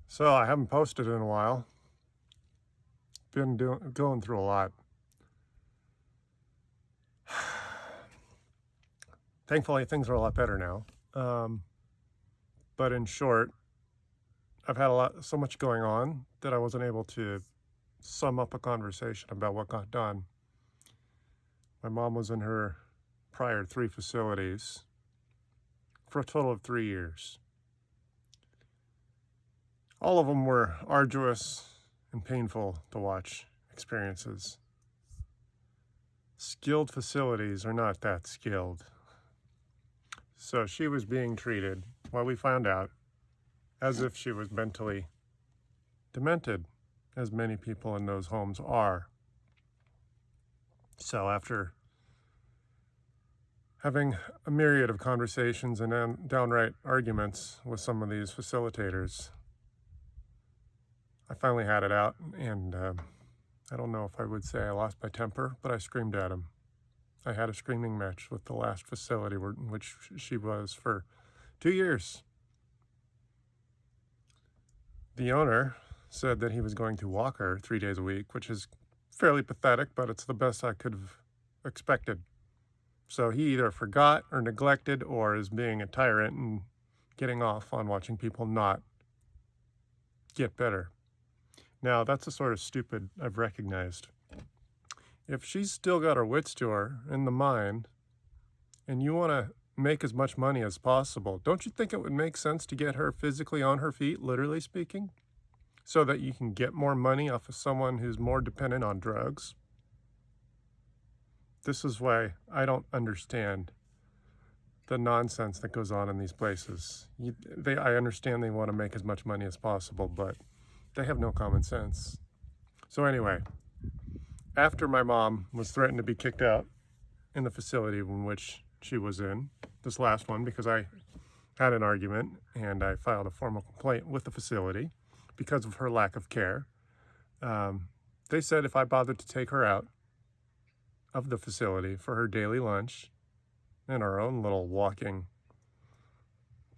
So I haven't posted in a while. Been going through a lot. Thankfully, things are a lot better now. But in short, I've had so much going on that I wasn't able to sum up a conversation about what got done. My mom was in her prior 3 facilities for a total of 3 years. All of them were arduous and painful to watch experiences. Skilled facilities are not that skilled. So she was being treated, what we found out, as if she was mentally demented, as many people in those homes are. So after having a myriad of conversations and downright arguments with some of these facilitators, I finally had it out, and I don't know if I would say I lost my temper, but I screamed at him. I had a screaming match with the last facility in which she was for 2 years. The owner said that he was going to walk her 3 days a week, which is fairly pathetic, but it's the best I could have expected. So he either forgot or neglected or is being a tyrant and getting off on watching people not get better. Now, that's the sort of stupid I've recognized. If she's still got her wits to her in the mind, and you want to make as much money as possible, don't you think it would make sense to get her physically on her feet, literally speaking, so that you can get more money off of someone who's more dependent on drugs? This is why I don't understand the nonsense that goes on in these places. I understand they want to make as much money as possible, but they have no common sense. So anyway, after my mom was threatened to be kicked out in the facility in which she was in, this last one, because I had an argument and I filed a formal complaint with the facility because of her lack of care. They said if I bothered to take her out of the facility for her daily lunch and our own little walking,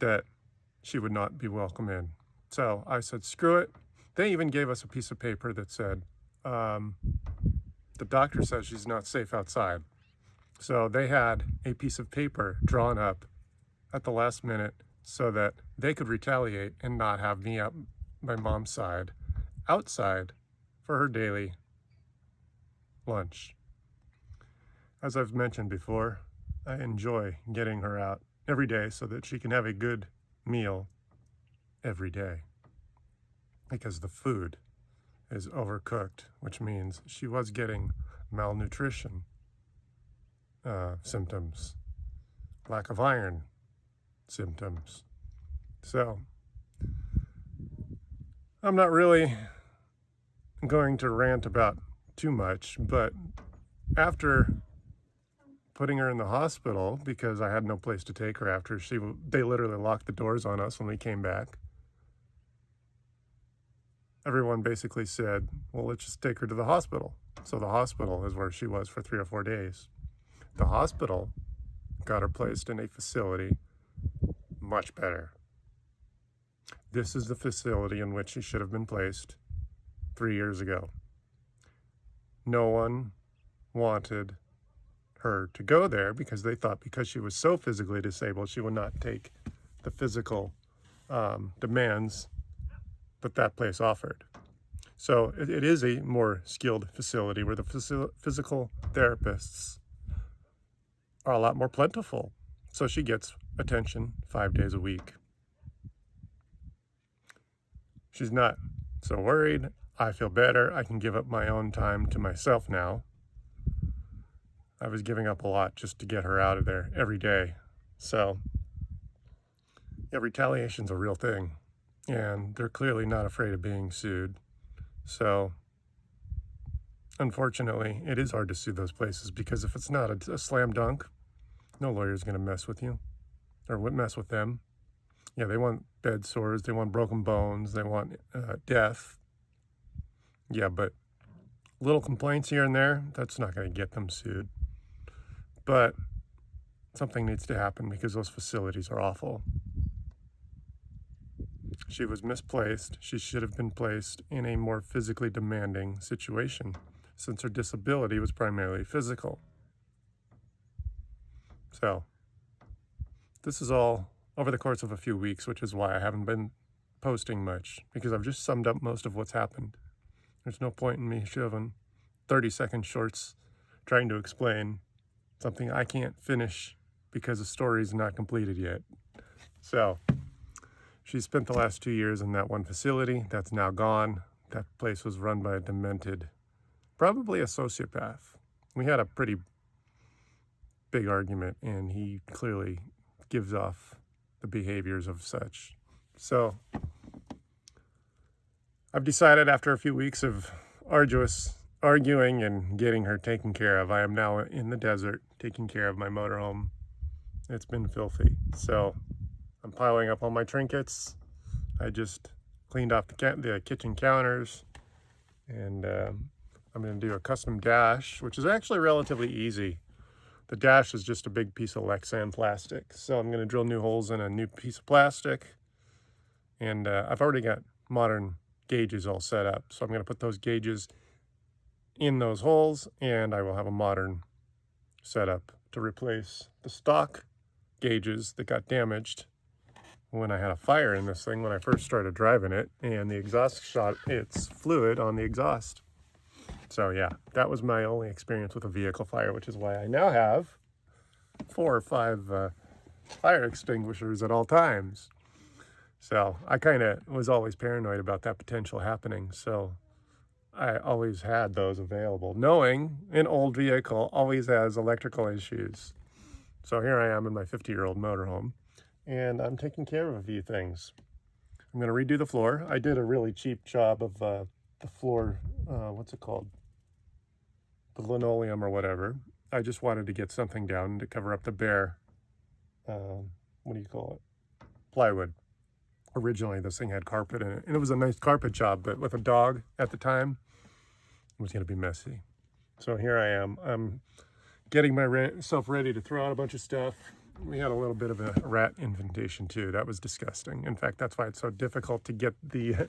that she would not be welcome in. So I said, screw it. They even gave us a piece of paper that said, the doctor says she's not safe outside. So they had a piece of paper drawn up at the last minute so that they could retaliate and not have me at my mom's side outside for her daily lunch. As I've mentioned before, I enjoy getting her out every day so that she can have a good meal every day, because the food is overcooked, which means she was getting malnutrition symptoms, lack of iron symptoms. So I'm not really going to rant about too much, but after putting her in the hospital, because I had no place to take her after they literally locked the doors on us when we came back, everyone basically said, well, let's just take her to the hospital. So the hospital is where she was for 3 or 4 days. The hospital got her placed in a facility much better. This is the facility in which she should have been placed 3 years ago. No one wanted her to go there because they thought because she was so physically disabled, she would not take the physical demands that place offered. So it is a more skilled facility where the physical therapists are a lot more plentiful. So she gets attention 5 days a week. She's not so worried. I feel better. I can give up my own time to myself now. I was giving up a lot just to get her out of there every day. So yeah, retaliation's a real thing, and they're clearly not afraid of being sued. So unfortunately, it is hard to sue those places, because if it's not a slam dunk, no lawyer's going to mess with you or mess with them. Yeah, they want bed sores, they want broken bones, they want death. Yeah, but little complaints here and there, that's not going to get them sued. But something needs to happen because those facilities are awful. She was misplaced. She should have been placed in a more physically demanding situation, since her disability was primarily physical. So, this is all over the course of a few weeks, which is why I haven't been posting much, because I've just summed up most of what's happened. There's no point in me shoving 30-second shorts trying to explain something I can't finish because the story's not completed yet. So, she spent the last 2 years in that one facility. That's now gone. That place was run by a demented, probably a sociopath. We had a pretty big argument, and he clearly gives off the behaviors of such. So I've decided, after a few weeks of arduous arguing and getting her taken care of, I am now in the desert taking care of my motorhome. It's been filthy. So I'm piling up all my trinkets. I just cleaned off the kitchen counters, and I'm going to do a custom dash, which is actually relatively easy. The dash is just a big piece of Lexan plastic. So I'm going to drill new holes in a new piece of plastic. And I've already got modern gauges all set up. So I'm going to put those gauges in those holes, and I will have a modern setup to replace the stock gauges that got damaged when I had a fire in this thing when I first started driving it, and the exhaust shot its fluid on the exhaust. So yeah, that was my only experience with a vehicle fire, which is why I now have 4 or 5 fire extinguishers at all times. So I kind of was always paranoid about that potential happening. So I always had those available, knowing an old vehicle always has electrical issues. So here I am in my 50-year-old motorhome, and I'm taking care of a few things. I'm going to redo the floor. I did a really cheap job of the floor, what's it called? The linoleum or whatever. I just wanted to get something down to cover up the bare, what do you call it? Plywood. Originally, this thing had carpet in it, and it was a nice carpet job, but with a dog at the time, it was going to be messy. So here I am. I'm getting myself ready to throw out a bunch of stuff. We had a little bit of a rat indentation too. That was disgusting. In fact, that's why it's so difficult to get the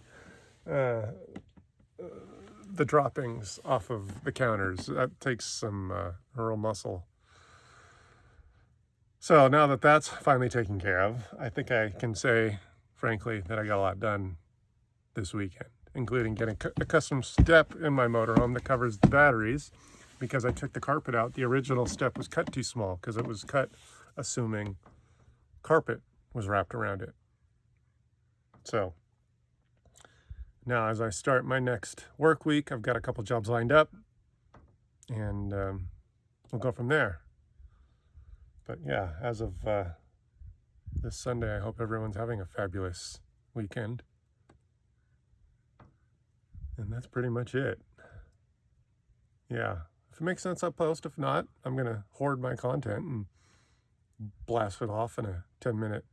droppings off of the counters. That takes some real muscle. So now that that's finally taken care of, I think I can say, frankly, that I got a lot done this weekend, including getting a custom step in my motorhome that covers the batteries, because I took the carpet out. The original step was cut too small because it was cut assuming carpet was wrapped around it. So now, as I start my next work week, I've got a couple jobs lined up, and we'll go from there. But yeah, as of this Sunday, I hope everyone's having a fabulous weekend. And that's pretty much it. Yeah, if it makes sense, I'll post. If not, I'm going to hoard my content and blast it off in a 10-minute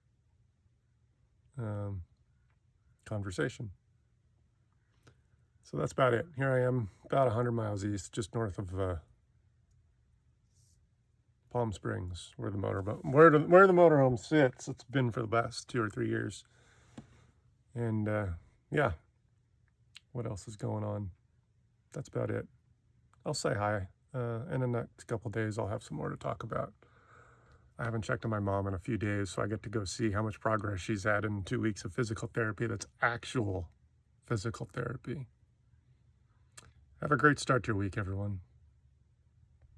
conversation. So that's about it. Here I am, about 100 miles east, just north of Palm Springs, where the motorhome sits. It's been for the last 2 or 3 years. And yeah, what else is going on? That's about it. I'll say hi. In the next couple of days, I'll have some more to talk about. I haven't checked on my mom in a few days, so I get to go see how much progress she's had in 2 weeks of physical therapy. That's actual physical therapy. Have a great start to your week, everyone.